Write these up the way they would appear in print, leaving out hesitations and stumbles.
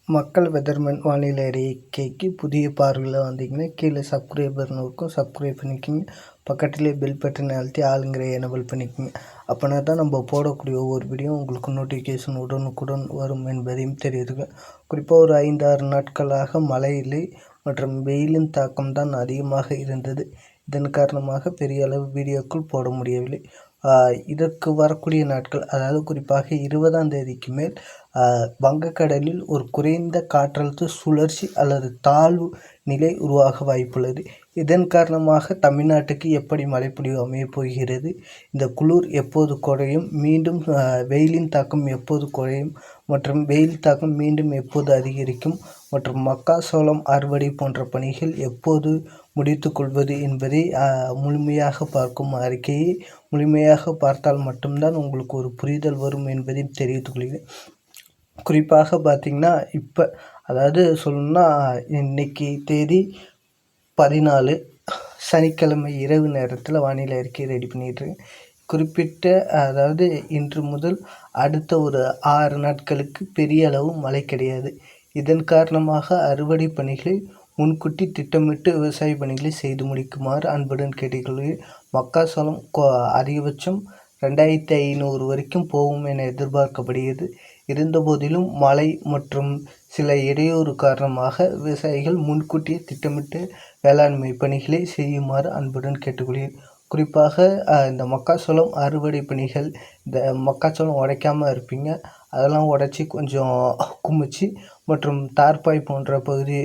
மக்கள் வெதர்மேன் வானிலை அறிக்கைக்கு புதிய பார்வையில் வந்தீங்கன்னா கீழே சப்ஸ்கிரைபர்னு இருக்கும், சப்ஸ்கிரைப் பண்ணிக்கோங்க. பக்கத்துலேயே பெல் பட்டனை அழுத்தி ஆளுங்கிற எனபிள் பண்ணிக்கோங்க. அப்படின்னா தான் நம்ம போடக்கூடிய ஒவ்வொரு வீடியோ உங்களுக்கு நோட்டிஃபிகேஷன் உடனுக்குடன் வரும் என்பதையும் தெரியுதுங்க. குறிப்பாக ஒரு 5-6 நாட்களாக மழையிலே மற்றும் வெயிலின் தாக்கம் தான் அதிகமாக இருந்தது. இதன் காரணமாக பெரிய அளவு வீடியோக்கள் போட முடியவில்லை. இதற்கு வரக்கூடிய நாட்கள், அதாவது குறிப்பாக 20ஆம் தேதிக்கு மேல் வங்கக்கடலில் ஒரு குறைந்த காற்றழுத்த சுழற்சி அல்லது தாழ்வு நிலை உருவாக வாய்ப்புள்ளது. இதன் காரணமாக தமிழ்நாட்டுக்கு எப்படி மழைப்பொழிவு அமையப் போகிறது, இந்த குளிர் எப்போது குறையும், மீண்டும் வெயிலின் தாக்கம் எப்போது குறையும் மற்றும் வெயில் தாக்கம் மீண்டும் எப்போது அதிகரிக்கும் மற்றும் மக்காசோளம் அறுவடை போன்ற பணிகள் எப்போது முடித்து கொள்வது என்பதை முழுமையாக பார்க்கும் அறிக்கையை முழுமையாக பார்த்தால் மட்டும்தான் உங்களுக்கு ஒரு புரிதல் வரும் என்பதையும் தெரிவித்துக் கொள்கிறேன். குறிப்பாக பார்த்திங்கன்னா இப்போ அதாவது சொல்லணும்னா இன்றைக்கி தேதி 14 சனிக்கிழமை இரவு நேரத்தில் வானிலை அறிக்கை ரெடி பண்ணிகிட்ருக்கேன். குறிப்பிட்ட அதாவது இன்று முதல் அடுத்த ஒரு 6 நாட்களுக்கு பெரிய அளவு மழை கிடையாது. இதன் காரணமாக அறுவடை பணிகளை முன்கூட்டி திட்டமிட்டு விவசாய பணிகளை செய்து முடிக்குமாறு அன்புடன் கேட்டுக்கொள்கிறேன். மக்காசோளம் அதிகபட்சம் 2500 வரைக்கும் போகும் என எதிர்பார்க்கப்படுகிறது. இருந்தபோதிலும் மழை மற்றும் சில இடையூறு காரணமாக விவசாயிகள் முன்கூட்டியே திட்டமிட்டு வேளாண்மை பணிகளை செய்யுமாறு அன்புடன் கேட்டுக்கொள்கிறேன். குறிப்பாக இந்த மக்காச்சோளம் அறுவடை பணிகள், இந்த மக்காச்சோளம் உடைக்காமல் இருப்பீங்க, அதெல்லாம் உடச்சி கொஞ்சம் குமிச்சு மற்றும் தார்பாய் போன்ற பகுதி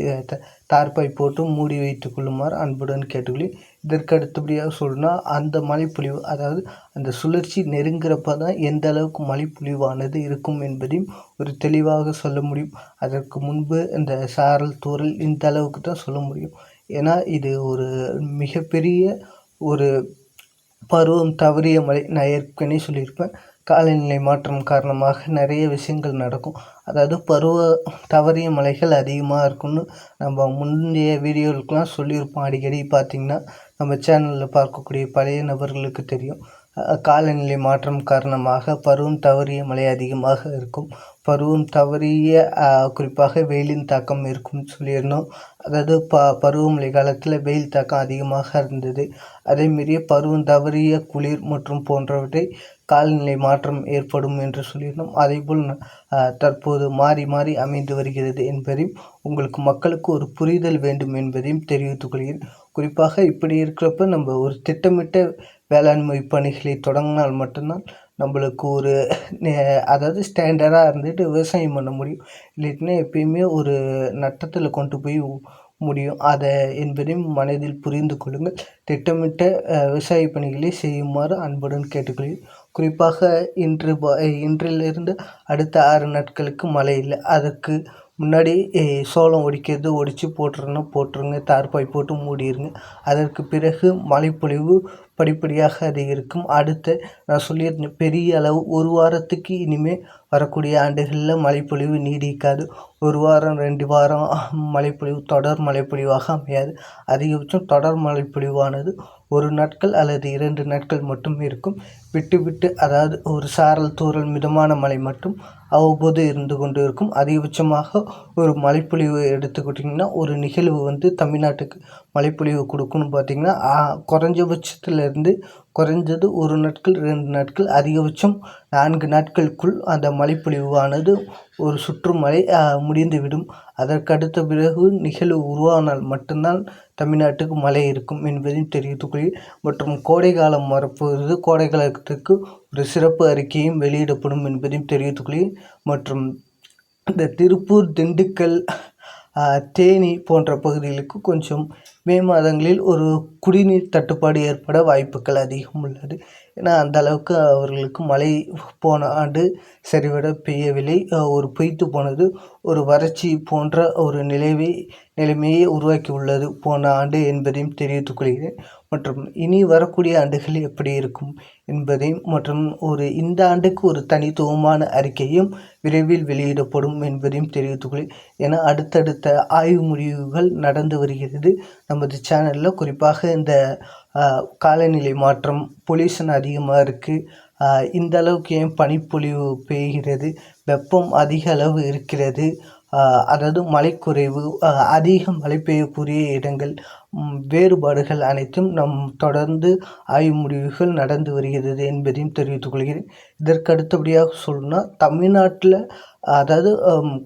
தார்பாய் போட்டு மூடி வைத்துக் கொள்ளுமாறு அன்புடன் கேட்டுக்கொள்ளி. இதற்கு அடுத்தபடியாக சொல்லணும்னா அந்த மழைப்பொழிவு, அதாவது அந்த சுழற்சி நெருங்குறப்ப தான் எந்த அளவுக்கு மழைப்பொழிவானது இருக்கும் என்பதையும் ஒரு தெளிவாக சொல்ல முடியும். அதற்கு முன்பு இந்த சாரல் தூறல் இந்த அளவுக்கு தான் சொல்ல முடியும். ஏன்னா இது ஒரு மிகப்பெரிய ஒரு பருவம் தவறிய மழை. நான் ஏற்கனவே சொல்லியிருப்பேன், காலநிலை மாற்றம் காரணமாக நிறைய விஷயங்கள் நடக்கும். அதாவது பருவ தவறிய மழைகள் அதிகமாக இருக்கும்னு நம்ம முந்தைய வீடியோவுக்கெலாம் சொல்லியிருப்போம். அடிக்கடி பார்த்திங்கன்னா நம்ம சேனலில் பார்க்கக்கூடிய பழைய நபர்களுக்கு தெரியும். காலநிலை மாற்றம் காரணமாக பருவம் தவறிய மழை அதிகமாக இருக்கும். பருவம் தவறிய குறிப்பாக வெயிலின் தாக்கம் இருக்கும்னு சொல்லியிருந்தோம். அதாவது பருவமழை காலத்தில் வெயில் தாக்கம் அதிகமாக இருந்தது. அதேமாரியே பருவம் தவறிய குளிர் மற்றும் போன்றவற்றை காலநிலை மாற்றம் ஏற்படும் என்று சொல்லியிருந்தோம். அதேபோல் தற்போது மாறி மாறி அமைந்து வருகிறது என்பதையும் உங்களுக்கு மக்களுக்கு ஒரு புரிதல் வேண்டும் என்பதையும் தெரிவித்துக் கொள்கிறேன். குறிப்பாக இப்படி இருக்கிறப்ப நம்ம ஒரு திட்டமிட்ட வேளாண்மை பணிகளை தொடங்கினால் மட்டும்தான் நம்மளுக்கு ஒரு அதாவது ஸ்டாண்டர்டாக இருந்துட்டு விவசாயம் பண்ண முடியும். இல்லைன்னா எப்பயுமே ஒரு நட்டத்தில் கொண்டு போய் முடியும். அதை என்பதையும் மனதில் புரிந்து கொள்ளுங்கள். திட்டமிட்ட விவசாய பணிகளை செய்யுமாறு அன்புடன் கேட்டுக்கொள்கிறேன். குறிப்பாக இன்றிலிருந்து அடுத்த 6 நாட்களுக்கு மழை இல்லை. அதற்கு முன்னாடி சோளம் ஒடிச்சு போட்டுருங்க, தார்பாய் போட்டு மூடிடுங்க. அதற்கு பிறகு மழைப்பொழிவு படிப்படியாக அதிகரிக்கும். அடுத்து நான் சொல்லியிருந்தேன், பெரிய அளவு ஒரு வாரத்துக்கு இனிமேல் வரக்கூடிய ஆண்டுகளில் மழைப்பொழிவு நீடிக்காது. 1 வாரம் 2 வாரம் மழைப்பொழிவு தொடர் மழைப்பொழிவாக அமையாது. அதிகபட்சம் தொடர் மழைப்பொழிவானது 1 நாட்கள் அல்லது 2 நாட்கள் மட்டும் இருக்கும். விட்டு விட்டு அதாவது ஒரு சாரல் தூறல் மிதமான மழை மட்டும் அவ்வப்போது இருந்து கொண்டு இருக்கும். அதிகபட்சமாக ஒரு மழைப்பொழிவு எடுத்துக்கிட்டிங்கன்னா ஒரு நிகழ்வு தமிழ்நாட்டுக்கு மழைப்பொழிவு கொடுக்கணும்னு பார்த்திங்கன்னா குறைஞ்சபட்சத்துலேருந்து குறைஞ்சது 1 நாட்கள் 2 நாட்கள் அதிகபட்சம் 4 நாட்களுக்குள் அந்த மழைப்பொழிவானது ஒரு சுற்றுமழை முடிந்துவிடும். அதற்கு அடுத்த பிறகு நிகழ்வு உருவானால் மட்டும்தான் தமிழ்நாட்டுக்கு மழை இருக்கும் என்பதையும் தெரிவித்துக்கொள்கிறேன். மற்றும் கோடை காலம் வரப்போகிறது. கோடை காலத்துக்கு ஒரு சிறப்பு அறிக்கையும் வெளியிடப்படும் என்பதையும் தெரிவித்துக்கொள்கிறேன். மற்றும் இந்த திருப்பூர், திண்டுக்கல், தேனி போன்ற பகுதிகளுக்கு கொஞ்சம் மே மாதங்களில் ஒரு குடிநீர் தட்டுப்பாடு ஏற்பட வாய்ப்புகள் அதிகம் உள்ளது. ஏன்னா அந்த அளவுக்கு அவர்களுக்கு மழை போன ஆண்டு சரிவர பெய்யவில்லை. ஒரு பொய்த்து போனது, ஒரு வறட்சி போன்ற ஒரு நிலைமையை உருவாக்கி உள்ளது போன ஆண்டு என்பதையும் தெரிவித்துக் கொள்கிறேன். மற்றும் இனி வரக்கூடிய ஆண்டுகள் எப்படி இருக்கும் என்பதையும் மற்றும் இந்த ஆண்டுக்கு ஒரு தனித்துவமான அறிக்கையும் விரைவில் வெளியிடப்படும் என்பதையும் தெரிவித்துக்கொள்கிறேன். ஏன்னா அடுத்தடுத்த ஆய்வு முடிவுகள் நடந்து வருகிறது நமது சேனலில். குறிப்பாக இந்த காலநிலை மாற்றம், பொல்யூஷன் அதிகமாக இருக்குது, இந்த அளவுக்கு ஏன் பனிப்பொழிவு பெய்கிறது, வெப்பம் அதிக அளவு இருக்கிறது, அதாவது மழைக்குறைவு, அதிக மழை பெய்யக்கூடிய இடங்கள், வேறுபாடுகள் அனைத்தும் நம் தொடர்ந்து ஆய்வு முடிவுகள் நடந்து வருகிறது என்பதையும் தெரிவித்துக் கொள்கிறேன். இதற்கு அடுத்தபடியாக சொல்லணும்னா தமிழ்நாட்டில் அதாவது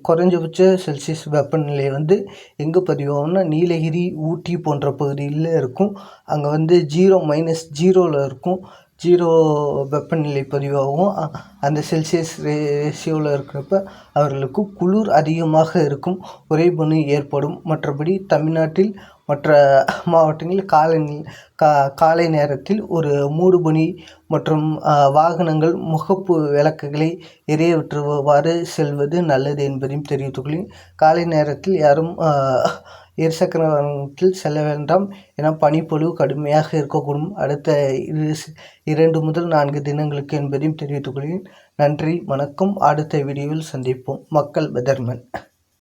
குறைஞ்சபட்ச செல்சியஸ் வெப்பநிலை வந்து எங்கே பதிவாகும்னா நீலகிரி, ஊட்டி போன்ற பகுதியில் இருக்கும். அங்கே வந்து -0 இருக்கும். 0 வெப்பநிலை பதிவாகும். அந்த செல்சியஸ் ரேஷியோவில் இருக்கிறப்ப அவர்களுக்கு குளிர் அதிகமாக இருக்கும், உறைபனி ஏற்படும். மற்றபடி தமிழ்நாட்டில் மற்ற மாவட்டங்களில் காலை நேரத்தில் ஒரு மூடுபனி மற்றும் வாகனங்கள் முகப்பு விளக்குகளை எரியவிட்டுவாறு செல்வது நல்லது என்பதையும் தெரிவித்துக்கொள்கிறேன். காலை நேரத்தில் யாரும் இருசக்கர வாகனத்தில் செல்ல வேண்டாம், ஏன்னா பனிப்பொழிவு கடுமையாக இருக்கக்கூடும் அடுத்த 2 முதல் 4 தினங்களுக்கு என்பதையும் தெரிவித்துக் கொள்கிறேன். நன்றி, வணக்கம். அடுத்த வீடியோவில் சந்திப்போம். மக்கள் பெதர்மன்.